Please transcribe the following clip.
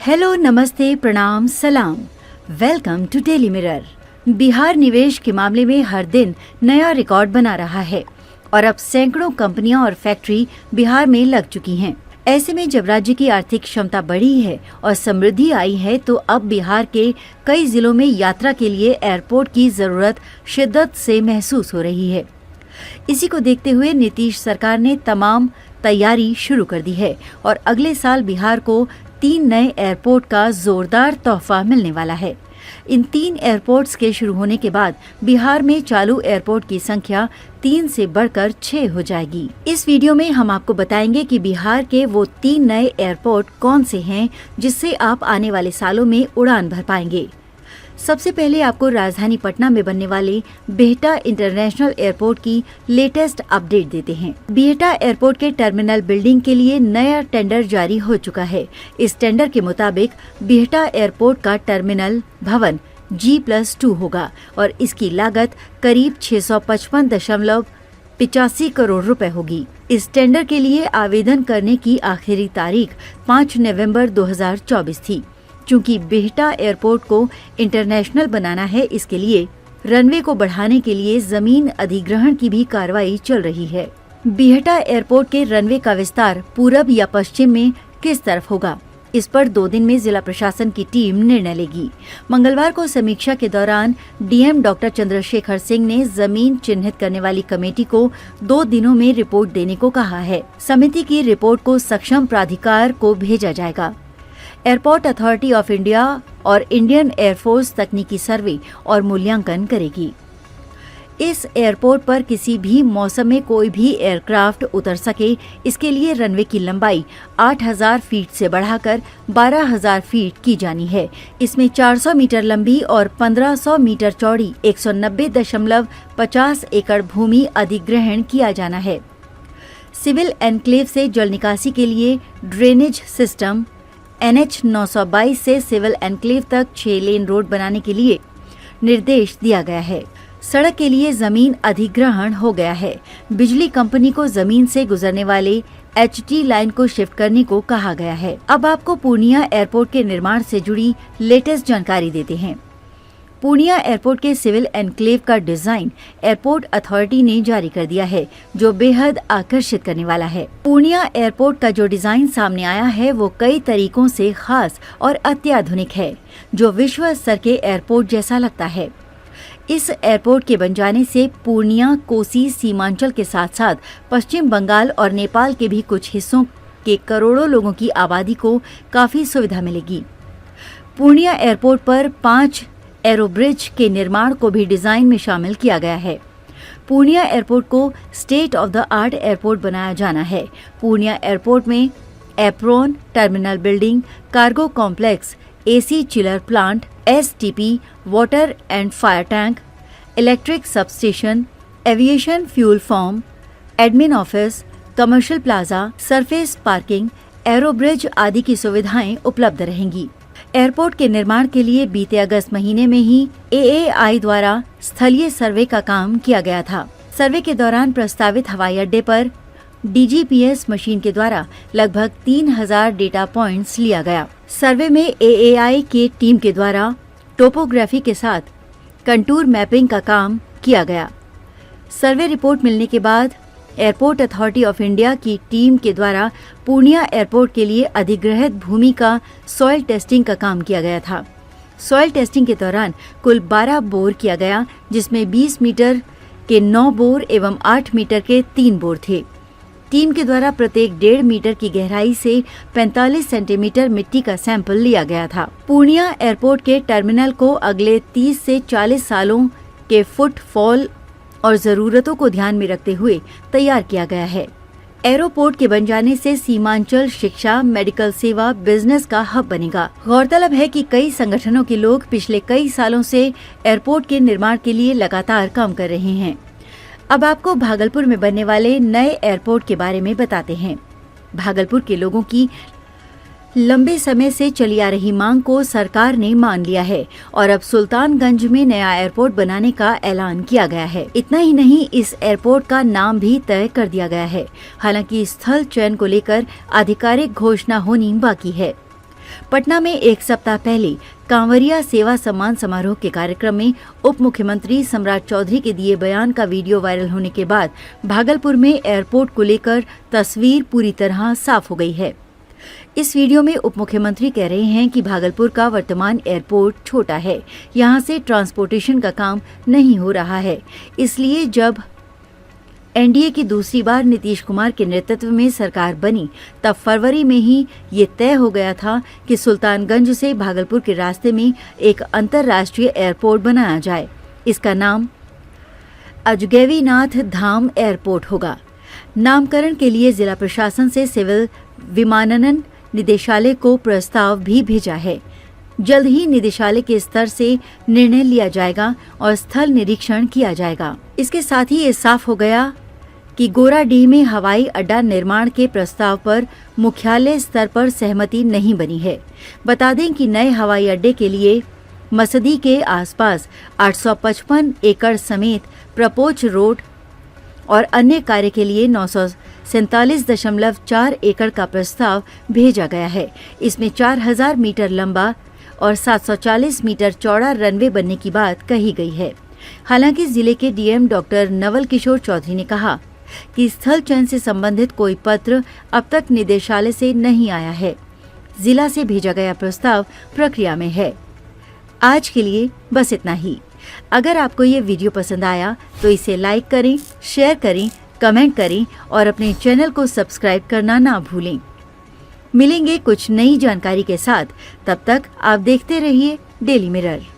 Hello, namaste, प्रणाम, सलाम। Welcome to Daily Mirror. Bihar निवेश के मामले में हर दिन नया रिकॉर्ड बना रहा है और अब सैकड़ों कंपनियां और फैक्ट्री बिहार में लग चुकी हैं। ऐसे में जब राज्य की आर्थिक क्षमता बढ़ी है और समृद्धि आई है, तो अब बिहार के कई जिलों में यात्रा के लिए एयरपोर्ट की जरूरत शिद्दत से महसूस हो रही है। इसी को देखते हुए नीतीश सरकार ने तमाम तैयारी शुरू कर दी है और अगले साल बिहार को 3 नए एयरपोर्ट का जोरदार तोहफा मिलने वाला है। इन 3 एयरपोर्ट्स के शुरू होने के बाद बिहार में चालू एयरपोर्ट की संख्या 3 से बढ़कर 6 हो जाएगी। इस वीडियो में हम आपको बताएंगे कि बिहार के वो 3 नए एयरपोर्ट कौन से हैं जिससे आप आने वाले सालों में उड़ान भर पाएंगे। सबसे पहले आपको राजधानी पटना में बनने वाले बिहटा इंटरनेशनल एयरपोर्ट की लेटेस्ट अपडेट देते हैं। बिहटा एयरपोर्ट के टर्मिनल बिल्डिंग के लिए नया टेंडर जारी हो चुका है। इस टेंडर के मुताबिक बिहटा एयरपोर्ट का टर्मिनल भवन G+2 होगा और इसकी लागत करीब 655.85 करोड़ रुपए होगी। इस टेंडर के लिए आवेदन करने की आखिरी तारीख 5 नवंबर 2024 थी। चूंकि बिहटा एयरपोर्ट को इंटरनेशनल बनाना है, इसके लिए रनवे को बढ़ाने के लिए जमीन अधिग्रहण की भी कार्रवाई चल रही है। बिहटा एयरपोर्ट के रनवे का विस्तार पूरब या पश्चिम में किस तरफ होगा, इस पर 2 दिन में जिला प्रशासन की टीम निर्णय लेगी। मंगलवार को समीक्षा के दौरान डीएम डॉक्टर चंद्रशेखर सिंह ने जमीन चिन्हित करने वाली कमेटी को 2 दिनों में रिपोर्ट देने को कहा है। समिति की रिपोर्ट को सक्षम प्राधिकार को भेजा जाएगा। एयरपोर्ट अथॉरिटी ऑफ इंडिया और इंडियन एयरफोर्स तकनीकी सर्वे और मूल्यांकन करेगी। इस एयरपोर्ट पर किसी भी मौसम में कोई भी एयरक्राफ्ट उतर सके, इसके लिए रनवे की लंबाई 8000 फीट से बढ़ाकर 12000 फीट की जानी है। इसमें 400 मीटर लंबी और 1500 मीटर चौड़ी 190.50 एकड़ भूमि अधिग्रहण किया जाना है। सिविल एनक्लेव से जल निकासी के लिए ड्रेनेज सिस्टम NH 922 से सिविल एनक्लेव तक 6 लेन रोड बनाने के लिए निर्देश दिया गया है। सड़क के लिए जमीन अधिग्रहण हो गया है। बिजली कंपनी को जमीन से गुजरने वाले HT लाइन को शिफ्ट करने को कहा गया है। अब आपको पूर्णिया एयरपोर्ट के निर्माण से जुड़ी लेटेस्ट जानकारी देते हैं। पूर्णिया एयरपोर्ट के सिविल एनक्लेव का डिजाइन एयरपोर्ट अथॉरिटी ने जारी कर दिया है, जो बेहद आकर्षित करने वाला है। पूर्णिया एयरपोर्ट का जो डिजाइन सामने आया है, वो कई तरीकों से खास और अत्याधुनिक है, जो विश्व स्तर के एयरपोर्ट जैसा लगता है। इस एयरपोर्ट के बन जाने से पूर्णिया, कोसी सीमांचल के साथ साथ पश्चिम बंगाल और नेपाल के भी कुछ हिस्सों के करोड़ों लोगों की आबादी को काफी सुविधा मिलेगी। पूर्णिया एयरपोर्ट पर 5 एरोब्रिज के निर्माण को भी डिजाइन में शामिल किया गया है। पूर्णिया एयरपोर्ट को state of the art airport बनाया जाना है। पूर्णिया एयरपोर्ट में apron, terminal building, cargo complex, AC chiller plant, STP, water and fire tank, electric substation, aviation fuel farm, admin office, commercial plaza, surface parking, aerobridge आदि की सुविधाएं उपलब्ध रहेंगी। Airport के निर्माण के लिए बीते अगस्त महीने में ही AAI द्वारा स्थलीय सर्वे का काम किया गया था। सर्वे के दौरान प्रस्तावित हवाई अड्डे पर DGPS मशीन के द्वारा लगभग 3000 डेटा पॉइंट्स लिया गया। सर्वे में AAI के टीम के द्वारा टोपोग्राफी के साथ कंटूर मैपिंग का काम किया गया। सर्वे रिपोर्ट मिलने के बाद एयरपोर्ट अथॉरिटी ऑफ इंडिया की टीम के द्वारा पूर्णिया एयरपोर्ट के लिए अधिग्रहित भूमि का सॉइल टेस्टिंग का काम किया गया था। सॉइल टेस्टिंग के दौरान कुल 12 बोर किया गया, जिसमें 20 मीटर के 9 बोर एवं 8 मीटर के 3 बोर थे। टीम के द्वारा प्रत्येक 1.5 मीटर की गहराई से 45 सेंटीमीटर मिट्टी का सैंपल लिया गया था। पूर्णिया एयरपोर्ट के टर्मिनल को अगले 30 से 40 सालों के फुटफॉल और जरूरतों को ध्यान में रखते हुए तैयार किया गया है। एयरपोर्ट के बन जाने से सीमांचल शिक्षा, मेडिकल सेवा, बिजनेस का हब बनेगा। गौरतलब है कि कई संगठनों के लोग पिछले कई सालों से एयरपोर्ट के निर्माण के लिए लगातार काम कर रहे हैं। अब आपको भागलपुर में बनने वाले नए एयरपोर्ट के बारे में बताते हैं। भागलपुर के लोगों की लंबे समय से चली आ रही मांग को सरकार ने मान लिया है और अब सुल्तानगंज में नया एयरपोर्ट बनाने का ऐलान किया गया है। इतना ही नहीं, इस एयरपोर्ट का नाम भी तय कर दिया गया है। हालांकि स्थल चयन को लेकर आधिकारिक घोषणा होनी बाकी है। पटना में एक सप्ताह पहले कांवरिया सेवा सम्मान समारोह के कार्यक्रम में उप मुख्यमंत्री सम्राट चौधरी के दिए बयान का वीडियो वायरल होने के बाद भागलपुर में एयरपोर्ट को लेकर तस्वीर पूरी तरह साफ हो गई है। इस वीडियो में उप मुख्यमंत्री कह रहे हैं कि भागलपुर का वर्तमान एयरपोर्ट छोटा है, यहां से ट्रांसपोर्टेशन का काम नहीं हो रहा है। इसलिए जब एनडीए की दूसरी बार नीतीश कुमार के नेतृत्व में सरकार बनी तब फरवरी में ही ये तय हो गया था कि सुल्तानगंज से भागलपुर के रास्ते में एक अंतर्राष्ट्रीय एयरपोर्ट बनाया जाए। इसका नाम अजगैवीनाथ धाम एयरपोर्ट होगा। नामकरण के लिए जिला प्रशासन से सिविल विमानन निदेशालय को प्रस्ताव भी भेजा है। जल्द ही निदेशालय के स्तर से निर्णय लिया जाएगा और स्थल निरीक्षण किया जाएगा। इसके साथ ही ये साफ हो गया कि गोराडीह में हवाई अड्डा निर्माण के प्रस्ताव पर मुख्यालय स्तर पर सहमति नहीं बनी है। बता दें कि नए हवाई अड्डे के लिए मसदी के आसपास 855 एकड़ समेत प्रपोज रोड और अन्य कार्य के लिए 947.4 एकड़ का प्रस्ताव भेजा गया है। इसमें 4000 मीटर लंबा और 740 मीटर चौड़ा रनवे बनने की बात कही गई है। हालांकि जिले के डीएम डॉक्टर नवल किशोर चौधरी ने कहा कि स्थल चयन से संबंधित कोई पत्र अब तक निदेशालय से नहीं आया है। जिला से भेजा गया प्रस्ताव प्रक्रिया में है। आज के लिए बस इतना ही। अगर आपको ये वीडियो पसंद आया तो इसे लाइक करें, शेयर करें, कमेंट करें और अपने चैनल को सब्सक्राइब करना ना भूलें। मिलेंगे कुछ नई जानकारी के साथ। तब तक आप देखते रहिए डेली मिरर।